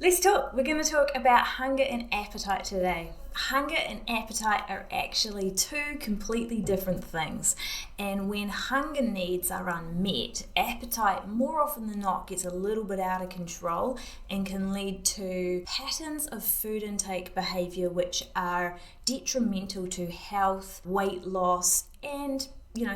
We're going to talk about hunger and appetite today. Hunger and appetite are actually two completely different things. And when hunger needs are unmet, appetite more often than not gets a little bit out of control and can lead to patterns of food intake behavior which are detrimental to health, weight loss, and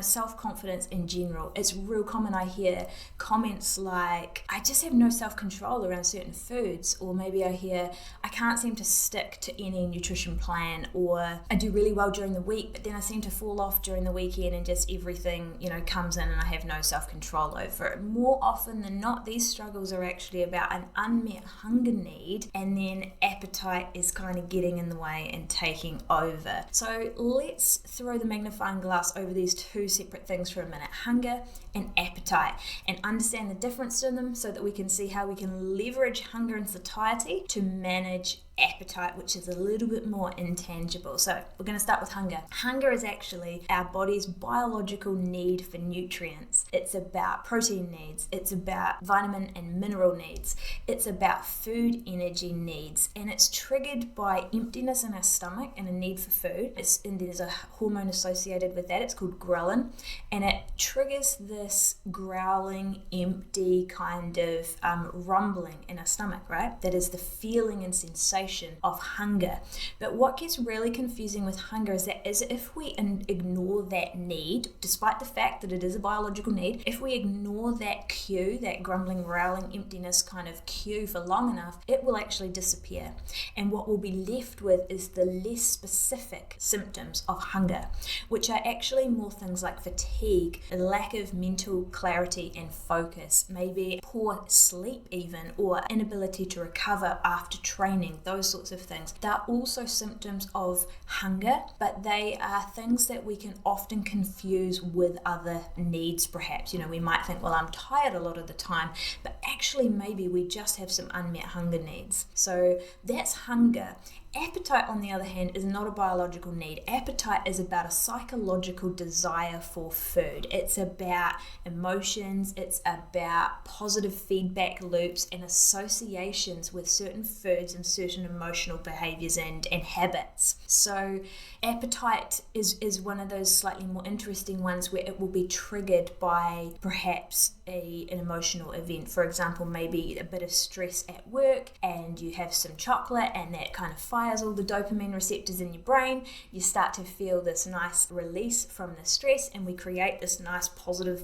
self-confidence in general. It's real common. I hear comments like, I just have no self-control around certain foods, or maybe I hear, I can't seem to stick to any nutrition plan, or I do really well during the week, but then I seem to fall off during the weekend and just everything, comes in and I have no self-control over it. More often than not, these struggles are actually about an unmet hunger need, and then appetite is kind of getting in the way and taking over. So let's throw the magnifying glass over these two separate things for a minute: hunger and appetite, and understand the difference in them so that we can see how we can leverage hunger and satiety to manage appetite, which is a little bit more intangible. So we're going to start with hunger. Hunger is actually our body's biological need for nutrients. It's about protein needs, it's about vitamin and mineral needs, it's about food energy needs, and it's triggered by emptiness in our stomach and a need for food. And there's a hormone associated with that, it's called ghrelin, and it triggers this growling, empty kind of rumbling in our stomach, right? That is the feeling and sensation of hunger. But what gets really confusing with hunger is if we ignore that need, despite the fact that it is a biological need, if we ignore that cue, that grumbling, growling, emptiness kind of cue for long enough, it will actually disappear. And what we'll be left with is the less specific symptoms of hunger, which are actually more things like fatigue, a lack of mental clarity and focus, maybe poor sleep even, or inability to recover after training, those sorts of things. They're also symptoms of hunger, but they are things that we can often confuse with other needs perhaps. We might think, well, I'm tired a lot of the time, but actually maybe we just have some unmet hunger needs. So that's hunger. Appetite, on the other hand, is not a biological need. Appetite is about a psychological desire for food. It's about emotions, it's about positive feedback loops and associations with certain foods and certain emotional behaviors and habits. So appetite is one of those slightly more interesting ones where it will be triggered by perhaps an emotional event. For example, maybe a bit of stress at work and you have some chocolate and that kind of fires all the dopamine receptors in your brain. You start to feel this nice release from the stress, and we create this nice positive,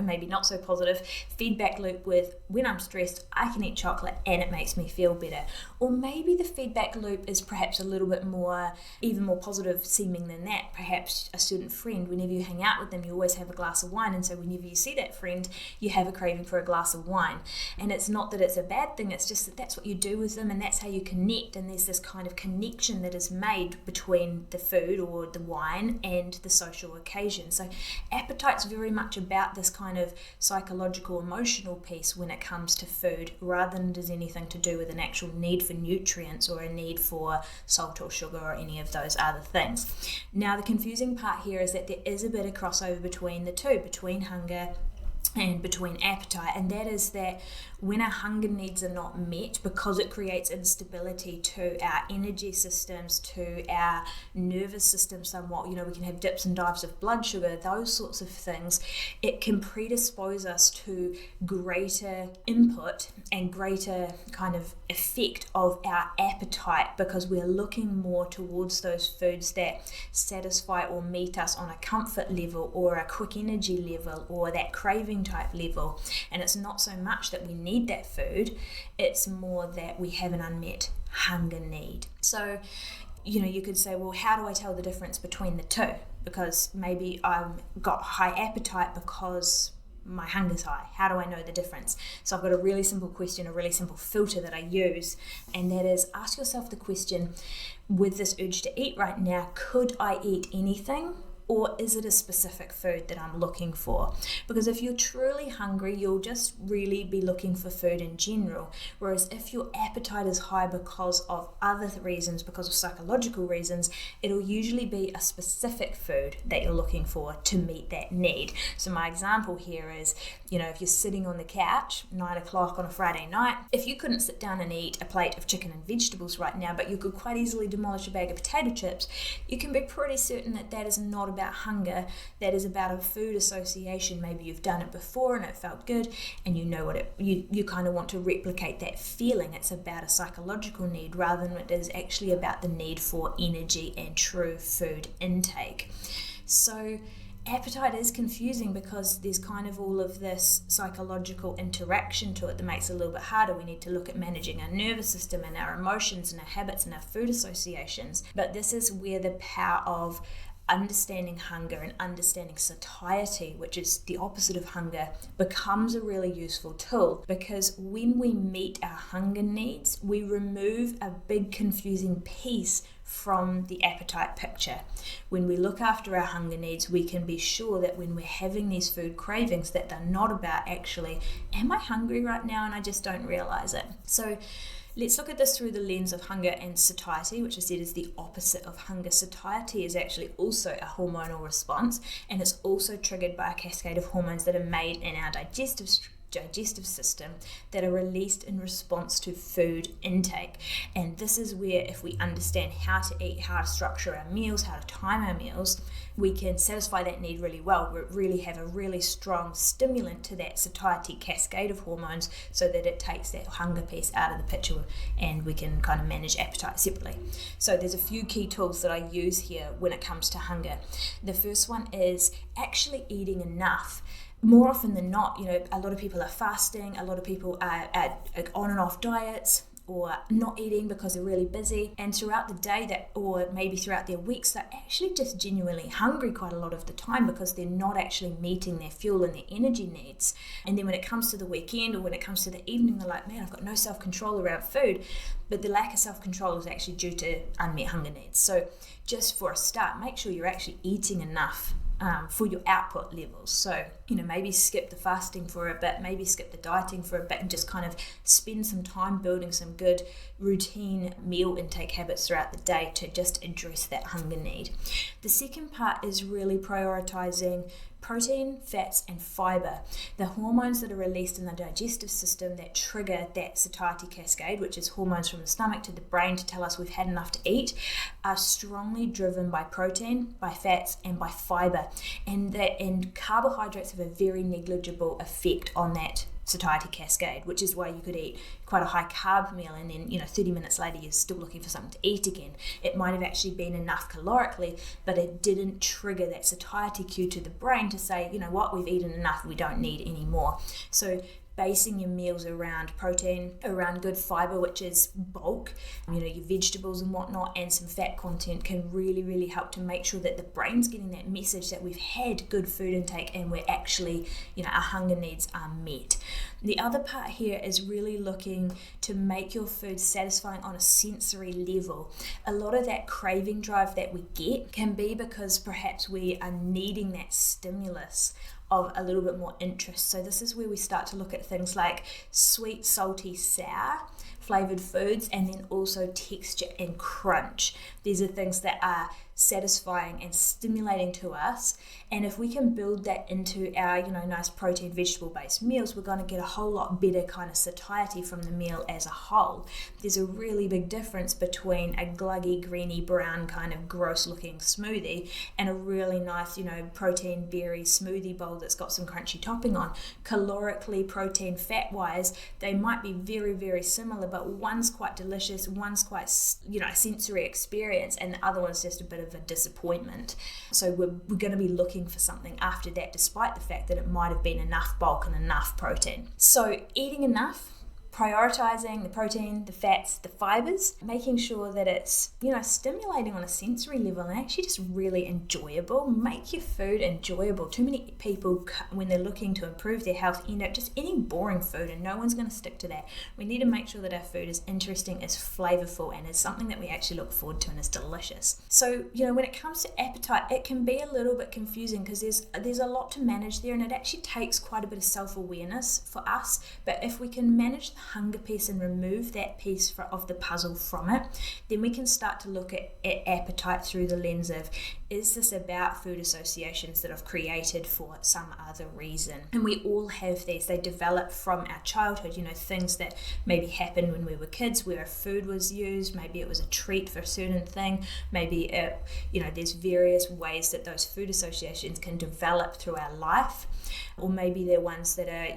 maybe not so positive feedback loop with, when I'm stressed, I can eat chocolate and it makes me feel better. Or maybe the feedback loop is perhaps a little bit more, even more positive seeming than that. Perhaps a certain friend, whenever you hang out with them, you always have a glass of wine, and so whenever you see that friend, you have a craving for a glass of wine. And it's not that it's a bad thing, it's just that that's what you do with them and that's how you connect, and there's this kind of connection that is made between the food or the wine and the social occasion. So appetite's very much about this kind of psychological, emotional piece when it comes to food, rather than it has anything to do with an actual need for nutrients or a need for salt or sugar or any of those other things. Now, the confusing part here is that there is a bit of crossover between the two, between hunger and between appetite, and that is that when our hunger needs are not met, because it creates instability to our energy systems, to our nervous system somewhat, we can have dips and dives of blood sugar, those sorts of things, it can predispose us to greater input and greater kind of effect of our appetite, because we're looking more towards those foods that satisfy or meet us on a comfort level or a quick energy level or that craving type level. And it's not so much that we need that food, it's more that we have an unmet hunger need. So you could say, well, how do I tell the difference between the two? Because maybe I've got high appetite because my hunger's high. How do I know the difference? So I've got a really simple question, a really simple filter that I use, and that is, ask yourself the question, with this urge to eat right now, could I eat anything Or is it a specific food that I'm looking for? Because if you're truly hungry, you'll just really be looking for food in general. Whereas if your appetite is high because of other reasons, because of psychological reasons, it'll usually be a specific food that you're looking for to meet that need. So my example here is, if you're sitting on the couch, 9 o'clock on a Friday night, if you couldn't sit down and eat a plate of chicken and vegetables right now, but you could quite easily demolish a bag of potato chips, you can be pretty certain that that is not about hunger. That is about a food association. Maybe you've done it before and it felt good, and you know what you kind of want to replicate that feeling. It's about a psychological need rather than it is actually about the need for energy and true food intake. So appetite is confusing because there's kind of all of this psychological interaction to it that makes it a little bit harder. We need to look at managing our nervous system and our emotions and our habits and our food associations. But this is where the power of understanding hunger and understanding satiety, which is the opposite of hunger, becomes a really useful tool, because when we meet our hunger needs, we remove a big confusing piece from the appetite picture. When we look after our hunger needs, we can be sure that when we're having these food cravings, that they're not about actually, am I hungry right now and I just don't realize it? So let's look at this through the lens of hunger and satiety, which I said is the opposite of hunger. Satiety is actually also a hormonal response, and it's also triggered by a cascade of hormones that are made in our digestive system that are released in response to food intake. And this is where, if we understand how to eat, how to structure our meals, how to time our meals, we can satisfy that need really well. We really have a really strong stimulant to that satiety cascade of hormones, so that it takes that hunger piece out of the picture and we can kind of manage appetite separately. So there's a few key tools that I use here when it comes to hunger. The first one is actually eating enough. More often than not, a lot of people are fasting, a lot of people are on and off diets, or not eating because they're really busy, and throughout the day or maybe throughout their weeks, they're actually just genuinely hungry quite a lot of the time because they're not actually meeting their fuel and their energy needs. And then when it comes to the weekend or when it comes to the evening, they're like, man, I've got no self-control around food. But the lack of self-control is actually due to unmet hunger needs. So just for a start, make sure you're actually eating enough for your output levels. So, maybe skip the fasting for a bit, maybe skip the dieting for a bit, and just kind of spend some time building some good routine meal intake habits throughout the day to just address that hunger need. The second part is really prioritizing protein, fats, and fiber. The hormones that are released in the digestive system that trigger that satiety cascade, which is hormones from the stomach to the brain to tell us we've had enough to eat, are strongly driven by protein, by fats, and by fiber. And carbohydrates have a very negligible effect on that satiety cascade, which is why you could eat quite a high carb meal and then 30 minutes later you're still looking for something to eat again. It might have actually been enough calorically, but it didn't trigger that satiety cue to the brain to say, we've eaten enough, we don't need any more. So basing your meals around protein, around good fiber, which is bulk, your vegetables and whatnot, and some fat content can really, really help to make sure that the brain's getting that message that we've had good food intake and we're actually, our hunger needs are met. The other part here is really looking to make your food satisfying on a sensory level. A lot of that craving drive that we get can be because perhaps we are needing that stimulus of a little bit more interest. So this is where we start to look at things like sweet, salty, sour flavored foods, and then also texture and crunch. These are things that are satisfying and stimulating to us, and if we can build that into our nice protein vegetable based meals, we're going to get a whole lot better kind of satiety from the meal as a whole. There's a really big difference between a gluggy greeny brown kind of gross looking smoothie and a really nice protein berry smoothie bowl that's got some crunchy topping on. Calorically, protein fat wise, they might be very, very similar, but one's quite delicious, one's quite a sensory experience, and the other one's just a bit of a disappointment. So we're going to be looking for something after that, despite the fact that it might have been enough bulk and enough protein. So eating enough, prioritizing the protein, the fats, the fibers, making sure that it's, stimulating on a sensory level and actually just really enjoyable. Make your food enjoyable. Too many people, when they're looking to improve their health, end up just eating boring food, and no one's going to stick to that. We need to make sure that our food is interesting, is flavorful, and is something that we actually look forward to and is delicious. So, when it comes to appetite, it can be a little bit confusing because there's a lot to manage there, and it actually takes quite a bit of self-awareness for us. But if we can manage the hunger piece and remove that piece of the puzzle from it, then we can start to look at appetite through the lens of, is this about food associations that I've created for some other reason? And we all have these. They develop from our childhood, things that maybe happened when we were kids where food was used. Maybe it was a treat for a certain thing. Maybe there's various ways that those food associations can develop through our life. Or maybe they're ones that are,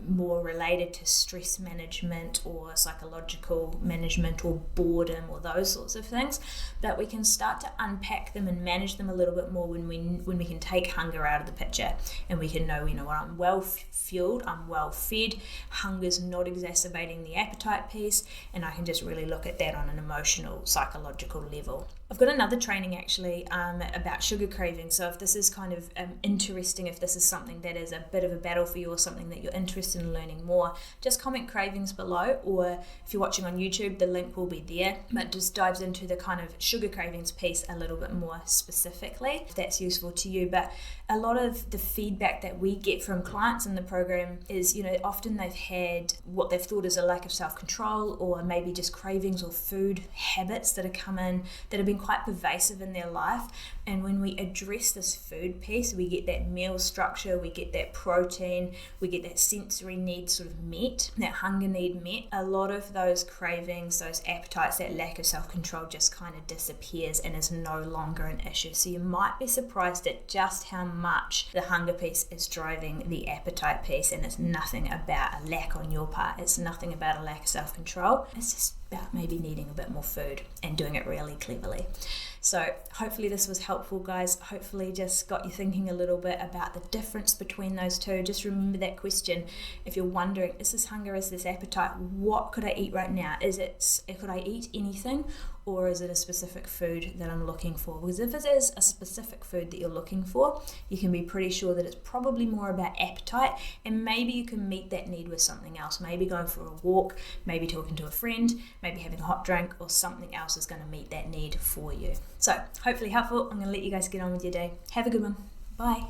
more related to stress management or psychological management or boredom or those sorts of things. But we can start to unpack them and manage them a little bit more when we can take hunger out of the picture, and we can know, I'm well fueled, I'm well fed, hunger's not exacerbating the appetite piece, and I can just really look at that on an emotional, psychological level. I've got another training actually about sugar cravings. So if this is kind of interesting, if this is something that is a bit of a battle for you or something that you're interested in learning more, just comment cravings below, or if you're watching on YouTube, the link will be there. But just dives into the kind of sugar cravings piece a little bit more specifically, if that's useful to you. But a lot of the feedback that we get from clients in the program is, often they've had what they've thought is a lack of self-control, or maybe just cravings or food habits that have come in that have been quite pervasive in their life. And when we address this food piece, we get that meal structure, we get that protein, we get that sensory need sort of met, that hunger need met. A lot of those cravings, those appetites, that lack of self-control just kind of disappears and is no longer an issue. So you might be surprised at just how much the hunger piece is driving the appetite piece, and it's nothing about a lack on your part. It's nothing about a lack of self-control. It's just about maybe needing a bit more food and doing it really cleverly. So hopefully this was helpful, guys. Hopefully just got you thinking a little bit about the difference between those two. Just remember that question. If you're wondering, is this hunger, is this appetite? What could I eat right now? Could I eat anything? Or is it a specific food that I'm looking for? Because if it is a specific food that you're looking for, you can be pretty sure that it's probably more about appetite, and maybe you can meet that need with something else. Maybe going for a walk, maybe talking to a friend, maybe having a hot drink, or something else is going to meet that need for you. So hopefully helpful. I'm going to let you guys get on with your day. Have a good one. Bye.